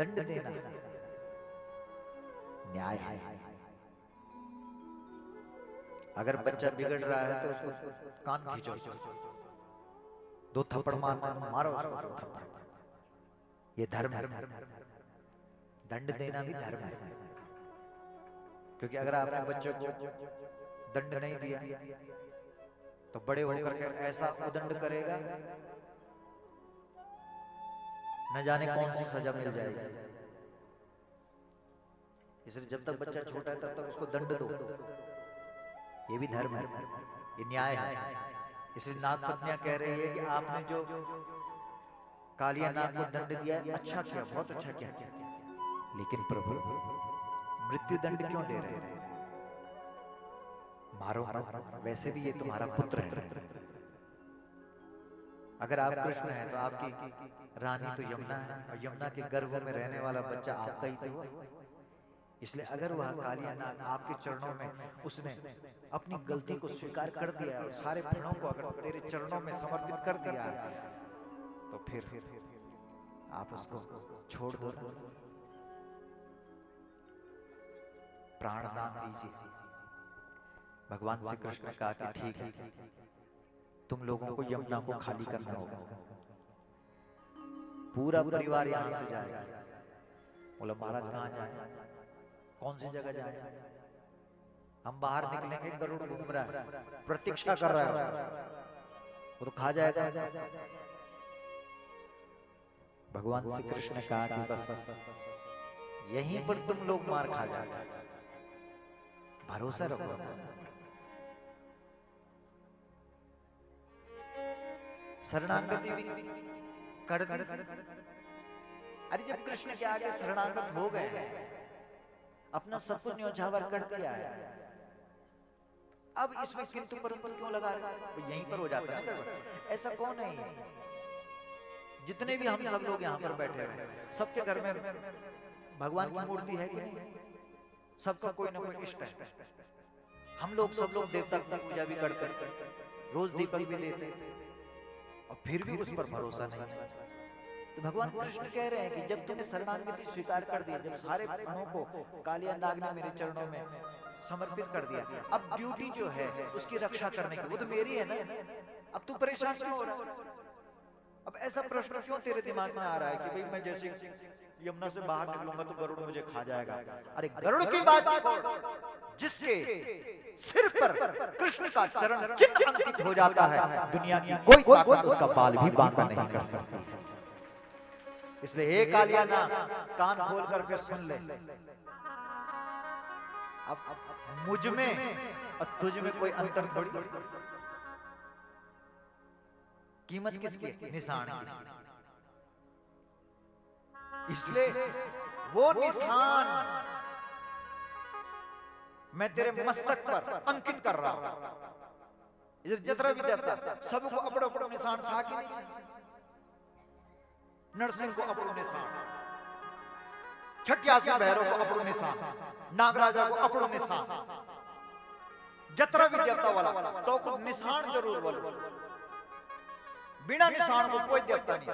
दंड देना न्याय है। अगर बच्चा बिगड़ रहा है तो उसको कान खींचो, 2 थप्पड़ मारो उसको 2 थप्पड़। ये धर्म है। दंड देना भी धर्म है, क्योंकि अगर आपने बच्चे को दंड नहीं दिया तो बड़े होकर के ऐसा उदंड करेगा, न जाने कौन सी सजा मिल जाएगी। इसलिए जब तक बच्चा छोटा है तब तक उसको दंड दो। ये भी धर्म है, ये न्याय है। इसलिए नागपत्नियां कह रही है कि आपने जो कालिया नाग को दंड दिया है, अच्छा किया, बहुत अच्छा किया, लेकिन प्रभु मृत्यु दंड क्यों दे रहे हैं? मारो मत, वैसे भी ये तुम्हारा पुत्र है। अगर आप कृष्ण हैं तो आपकी रानी तो यमुना है, और यमुना के गर्भ में रहने वाला बच्चा आपका ही तो है। इसलिए अगर वह कालिया नाग आपके चरणों में उसने अपनी गलती को स्वीकार कर दिया और सारे फणों को अगर तेरे चरणों में समर्पित कर दिया है, तो फिर आप उसको छोड़ दो ना, प्राणदान दीजिए। भगवान श्री कृष्ण ने कहा कि ठीक है, तुम लोगों को यमुना को खाली करना होगा, पूरा परिवार यहां से जाएगा। बोला महाराज कहां जाए, कौन सी जगह जाए? हम बाहर निकलेंगे, गरुड़ घूम रहा है, प्रतीक्षा कर रहा है, वो तो खा जाएगा। भगवान श्री कृष्ण ने कहा कि बस यहीं पर तुम लोग मार खा जाते, भरोसा रखो। शरणागति भी कर दी। अरे जब कृष्ण के आगे शरणागत हो गए, अपना सब कुछ न्योछावर कर दिया है, अब इसमें किंतु परंतु क्यों लगा रहे? यहीं पर हो जाता है ना। ऐसा कौन है? जितने भी हम सब लोग यहाँ पर बैठे हैं, सबके घर में भगवान की मूर्ति है कि नहीं? सबका कोई ना कोई इष्ट है। हम लोग सब लोग देवता की पूजा भी करते हैं, रोज दीपक भी देते हैं, और फिर भी उस पर भरोसा नहीं है। तो भगवान कृष्ण कह रहे हैं कि जब तुमने शरणागति स्वीकार कर दी, जब सारे प्राणों को कालिया नाग ने मेरे चरणों में समर्पित कर दिया, अब ड्यूटी जो है उसकी रक्षा करने की, वो तो मेरी है ना। अब तू परेशान क्यों हो रहा है? अब ऐसा प्रश्न क्यों तेरे दिमाग में आ रहा है कि भाई मैं जैसे यमुना से बाहर निकलूंगा तो गरुड़ मुझे खा जाएगा? अरे गरुड़ की बात छोड़, जिसके सिर पर कृष्ण का चरण चिन्ह अंकित हो जाता है, दुनिया की कोई ताकत उसका बाल भी बांका नहीं कर सकती। इसलिए हे कालिया नाग, कान खोल करके सुन ले, अब मुझ में और तुझ में कोई अंतर थोड़ी। कीमत किसकी? निशान की। इसलिए वो निशान मैं तेरे मस्तक पर अंकित कर रहा हूं। जितना भी देवता सबको अपने अपने निशान छा के नहीं, नरसिंह को अपना निशान, छठियासी भैरव को अपना निशान, नागराजा को अपना निशान, जतरा भी देवता वाला तो कुछ निशान जरूर बोलो। बिना निशान को कोई देवता नहीं।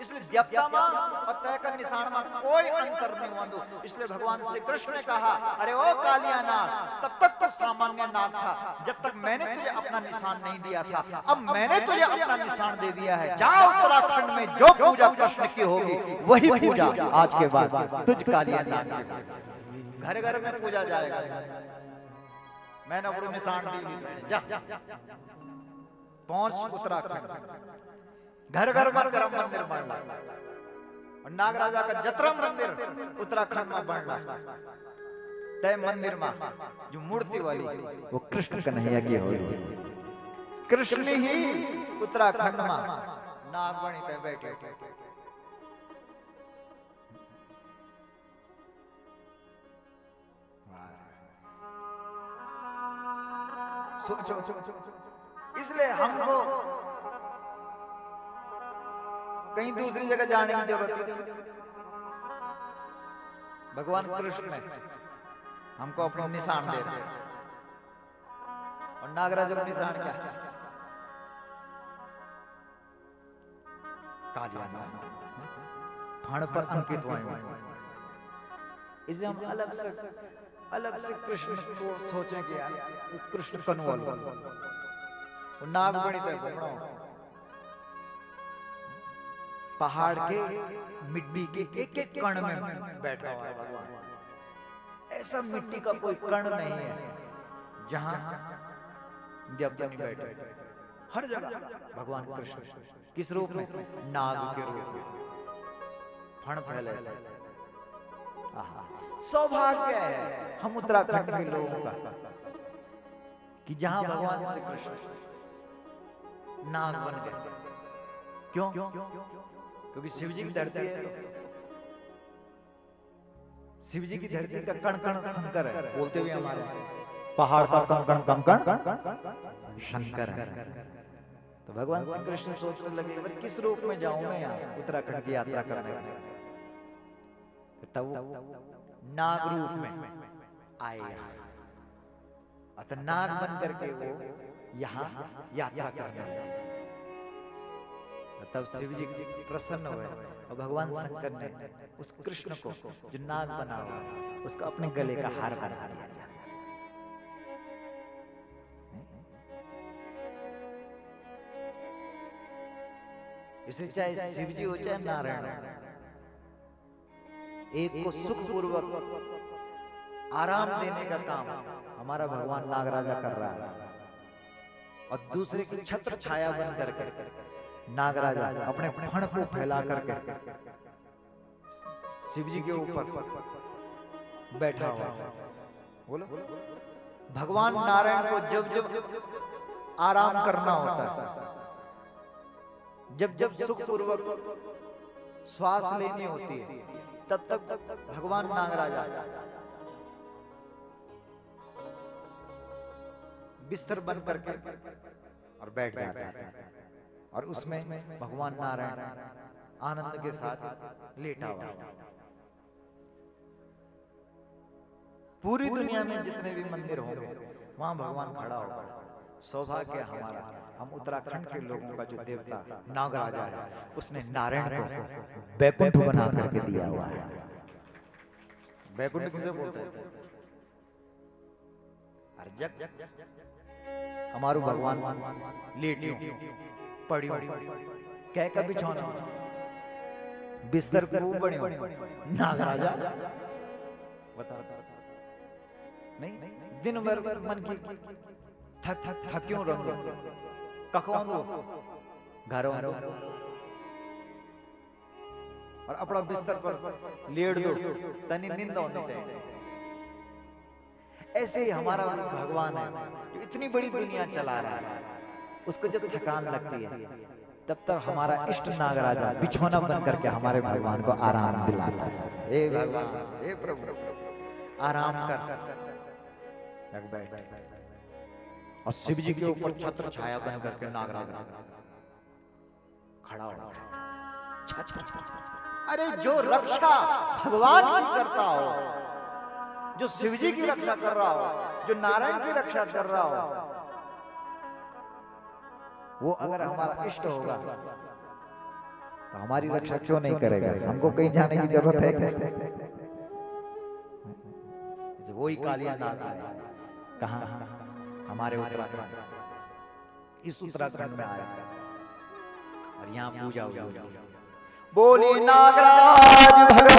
इसलिए देवता मां और तय का निशान मां कोई अंतर नहीं हुआ। इसलिए भगवान श्री कृष्ण ने कहा, अरे ओ कालिया नाग, तब तक तो सामान्य नाग था जब तक मैंने तुझे अपना निशान नहीं दिया था। अब मैंने तुझे अपना निशान दे दिया है, जा उत्तराखंड में जो पूजा कृष्ण की होगी वही पूजा आज के बाद तुझ कालिया नाग की। घर घर में पूजा जाएगा। मैंने अपना निशान दी, जा पहुंच उत्तराखंड, घर घर में तेरा मंदिर बनना, और नागराजा का जतरा मंदिर उत्तराखंड में बनना। तय मंदिर में जो मूर्ति वाली वो कृष्ण कन्हैया की होगी। कृष्ण ही उत्तराखंड में नागवणी पे बैठे। सोचो, इसलिए हमको कहीं दूसरी जगह जाने की जरूरत नहीं। भगवान कृष्ण ने हमको अपना निशान दे रहे हैं, और नागराज का निशान क्या है? कालिया नाग। फण पर अंकित हुए। इसलिए हम अलग से कृष्ण को सोचें कि यार कृष्ण कन्वल वो नाग बणित है घूमना, पहाड़ के मिट्टी के एक एक कण में बैठा हुआ है भगवान। ऐसा मिट्टी का कोई कण नहीं है जहां देवता नहीं बैठे। हर जगह भगवान कृष्ण किस रूप में? नाग के रूप में फण फैले। सौभाग्य है हम उत्तराखंड के लोगों का कि जहां भगवान श्री कृष्ण नाग बन गए। क्यों? क्योंकि शिव जी की धरती है, शिव जी की धरती का कण कण शंकर है। बोलते हुए हमारे पहाड़ का कण कण शंकर है। तो भगवान श्री कृष्ण सोचने लगे पर किस रूप में जाऊं मैं यहाँ उत्तराखंड की यात्रा करने वाले। तब नाग रूप में आए, अतः नाग बन करके वो यहाँ यात्रा करने लगे। तब शिव जी प्रसन्न हुए और भगवान शंकर ने उस कृष्ण को जो नाग बना हुआ उसको अपने गले का हार बना दिया। इसे चाहे शिव जी हो चाहे नारायण हो, एक को सुख पूर्वक आराम देने का काम हमारा भगवान नागराजा कर रहा है और दूसरे की छत्र छाया बन करके नागराजा अपने फण को फैला करके शिव जी के ऊपर बैठा हुआ। बोलो, भगवान नारायण को जब जब आराम करना होता है, जब जब सुख पूर्वक श्वास लेनी होती है, तब तक भगवान नागराजा बिस्तर बन करके और बैठ जाता है और उसमें भगवान नारायण आनंद के साथ लेटा हुआ। पूरी दुनिया में जितने भी मंदिर होंगे वहां भगवान खड़ा होगा। सौभाग्य हमारा, हम उत्तराखंड के लोगों का जो देवता नागराजा है उसने नारायण को बैकुंठ बना करके दिया हुआ है। बैकुंठ किसे बोलते हैं? हमारू भगवान लेटियो पड़ियो कह का बिछौना बिस्तर को बनियो नागराजा बता नहीं दिन भर मन की थक्यों रहो कखवांदो घरों और अपना बिस्तर पर लेट दो तनी नींद होनी चाहिए। ऐसे ही हमारा भगवान है जो इतनी बड़ी दुनिया चला रहा है, उसको जब थकान लगती है तब तक हमारा इष्ट नागराजा बिछौना बन करके हमारे भगवान को आराम दिलाता है। हे भगवान, हे प्रभु, आराम कर बैठ। और शिव जी के ऊपर छत्र छाया बन करके नागराजा खड़ा हो। छत्र, अरे जो रक्षा भगवान की करता हो, जो शिव जी की रक्षा कर रहा हो, जो नारायण की रक्षा कर रहा हो, वो अगर हमारा इष्ट होगा तो हमारी रक्षा क्यों नहीं करेगा? हमको कहीं जाने की जरूरत है क्या? वही कालिया नाग आया कहां? हमारे उत्तराखंड, इस उत्तराखंड में आया और यहाँ पूजा हुई। बोली नागराज भगवान